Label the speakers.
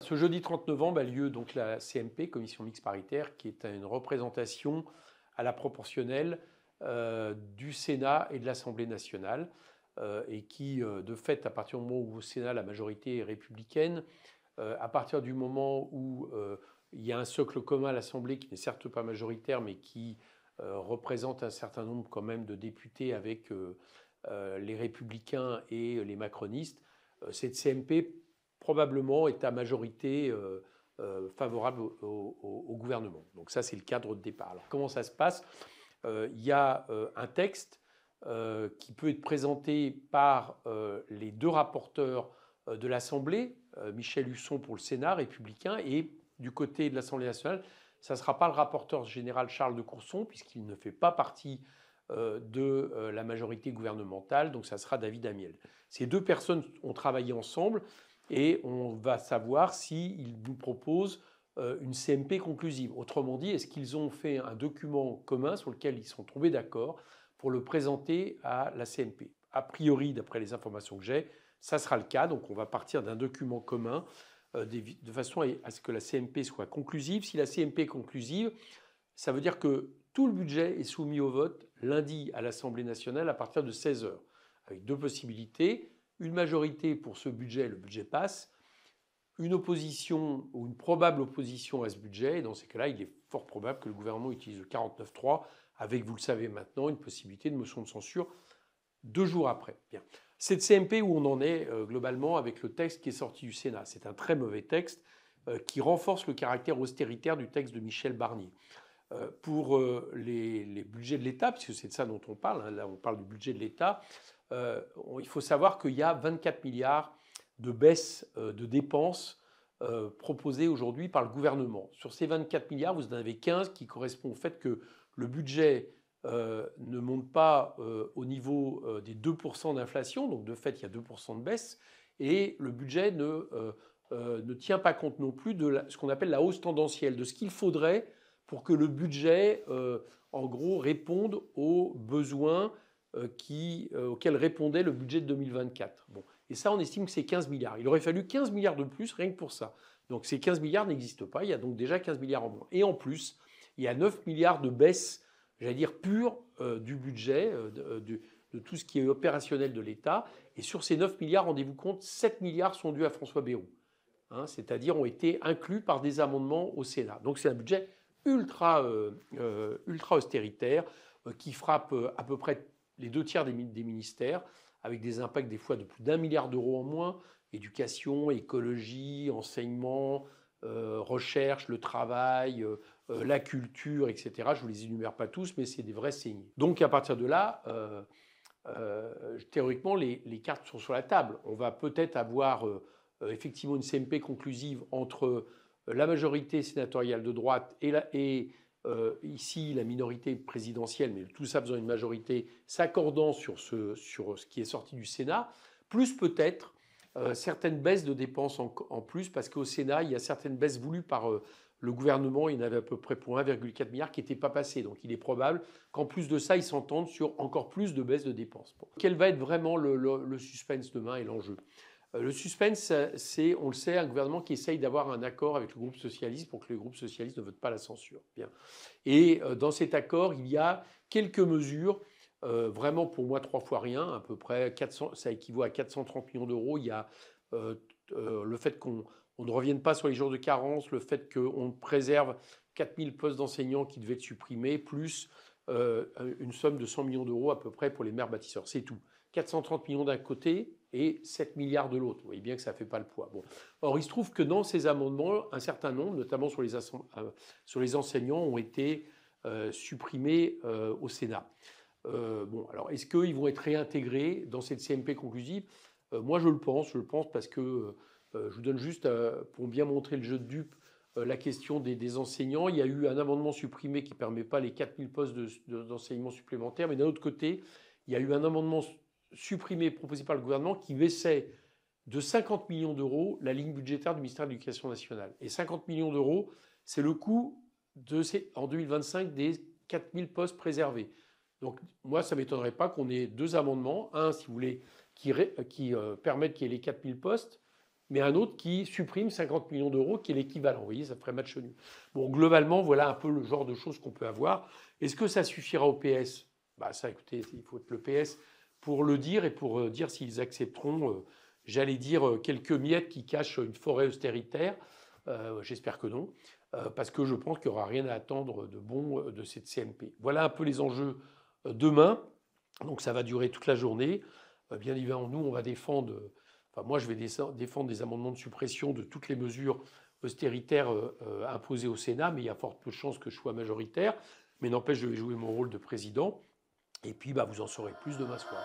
Speaker 1: Ce jeudi 30 novembre a lieu donc la CMP, Commission mixte paritaire, qui est une représentation à la proportionnelle du Sénat et de l'Assemblée nationale, et qui, de fait, à partir du moment où au Sénat la majorité est républicaine, à partir du moment où il y a un socle commun à l'Assemblée qui n'est certes pas majoritaire, mais qui représente un certain nombre quand même de députés avec les républicains et les macronistes, cette CMP probablement est à majorité favorable au gouvernement. Donc ça, c'est le cadre de départ. Alors comment ça se passe? Il y a un texte qui peut être présenté par les deux rapporteurs de l'Assemblée, Michel Husson pour le Sénat, républicain, et du côté de l'Assemblée nationale, ça ne sera pas le rapporteur général Charles de Courson, puisqu'il ne fait pas partie de la majorité gouvernementale, donc ça sera David Amiel. Ces deux personnes ont travaillé ensemble et on va savoir s'ils nous proposent une CMP conclusive. Autrement dit, est-ce qu'ils ont fait un document commun sur lequel ils sont tombés d'accord pour le présenter à la CMP? A priori, d'après les informations que j'ai, ça sera le cas. Donc on va partir d'un document commun de façon à ce que la CMP soit conclusive. Si la CMP est conclusive, ça veut dire que tout le budget est soumis au vote lundi à l'Assemblée nationale à partir de 16 h, avec deux possibilités. Une majorité pour ce budget, le budget passe. Une opposition ou une probable opposition à ce budget. Et dans ces cas-là, il est fort probable que le gouvernement utilise le 49.3 avec, vous le savez maintenant, une possibilité de motion de censure 2 jours après. Bien. Cette CMP où on en est globalement avec le texte qui est sorti du Sénat. C'est un très mauvais texte qui renforce le caractère austéritaire du texte de Michel Barnier. Pour les budgets de l'État, puisque c'est de ça dont on parle, hein, là on parle du budget de l'État, il faut savoir qu'il y a 24 milliards de baisse de dépenses proposées aujourd'hui par le gouvernement. Sur ces 24 milliards, vous en avez 15 qui correspondent au fait que le budget ne monte pas au niveau des 2% d'inflation, donc de fait il y a 2% de baisse, et le budget ne tient pas compte non plus de ce qu'on appelle la hausse tendancielle, de ce qu'il faudrait pour que le budget, en gros, réponde aux besoins auxquels répondait le budget de 2024. Bon. Et ça, on estime que c'est 15 milliards. Il aurait fallu 15 milliards de plus rien que pour ça. Donc ces 15 milliards n'existent pas, il y a donc déjà 15 milliards en moins. Et en plus, il y a 9 milliards de baisse, j'allais dire, pure du budget, de tout ce qui est opérationnel de l'État. Et sur ces 9 milliards, rendez-vous compte, 7 milliards sont dus à François Bayrou. Hein, c'est-à-dire ont été inclus par des amendements au Sénat. Donc c'est un budget ultra austéritaire qui frappe à peu près les 2 tiers des ministères, avec des impacts des fois de plus d'1 milliard d'euros en moins, éducation, écologie, enseignement, recherche, le travail, la culture, etc. Je ne vous les énumère pas tous, mais c'est des vrais saignées. Donc à partir de là, théoriquement, les cartes sont sur la table. On va peut-être avoir effectivement une CMP conclusive entre la majorité sénatoriale de droite et ici la minorité présidentielle, mais tout ça faisant une majorité s'accordant sur ce qui est sorti du Sénat, plus peut-être certaines baisses de dépenses en plus, parce qu'au Sénat, il y a certaines baisses voulues par le gouvernement. Il y en avait à peu près pour 1,4 milliard qui n'étaient pas passées. Donc il est probable qu'en plus de ça, ils s'entendent sur encore plus de baisses de dépenses. Bon. Quel va être vraiment le suspense demain et l'enjeu? Le suspense, c'est, on le sait, un gouvernement qui essaye d'avoir un accord avec le groupe socialiste pour que le groupe socialiste ne vote pas la censure. Bien. Et dans cet accord, il y a quelques mesures, vraiment pour moi 3 fois rien, à peu près 400, ça équivaut à 430 millions d'euros. Il y a le fait qu'on ne revienne pas sur les jours de carence, le fait qu'on préserve 4000 postes d'enseignants qui devaient être supprimés, plus une somme de 100 millions d'euros à peu près pour les maires bâtisseurs. C'est tout. 430 millions d'un côté et 7 milliards de l'autre. Vous voyez bien que ça ne fait pas le poids. Bon. Or, il se trouve que dans ces amendements, un certain nombre, notamment sur les enseignants, ont été supprimés au Sénat. Bon, alors, est-ce qu'ils vont être réintégrés dans cette CMP conclusive? Moi, je le pense parce que je vous donne juste, pour bien montrer le jeu de dupes, la question des enseignants. Il y a eu un amendement supprimé qui ne permet pas les 4000 postes d'enseignement supplémentaires, mais d'un autre côté, il y a eu un amendement supprimé, proposé par le gouvernement, qui baissait de 50 millions d'euros la ligne budgétaire du ministère de l'Éducation nationale. Et 50 millions d'euros, c'est le coût en 2025 des 4000 postes préservés. Donc moi, ça ne m'étonnerait pas qu'on ait 2 amendements. Un, si vous voulez, qui permettent qu'il y ait les 4000 postes, mais un autre qui supprime 50 millions d'euros, qui est l'équivalent. Vous voyez, ça ferait match nul. Bon, globalement, voilà un peu le genre de choses qu'on peut avoir. Est-ce que ça suffira au PS? Ça, écoutez, il faut être le PS pour le dire et pour dire s'ils accepteront, j'allais dire, quelques miettes qui cachent une forêt austéritaire. J'espère que non, parce que je pense qu'il n'y aura rien à attendre de bon de cette CMP. Voilà un peu les enjeux demain. Donc ça va durer toute la journée. Bien évidemment, nous, on va défendre, moi, je vais défendre des amendements de suppression de toutes les mesures austéritaires imposées au Sénat, mais il y a fort peu de chances que je sois majoritaire. Mais n'empêche, je vais jouer mon rôle de président. Et puis, vous en saurez plus demain soir.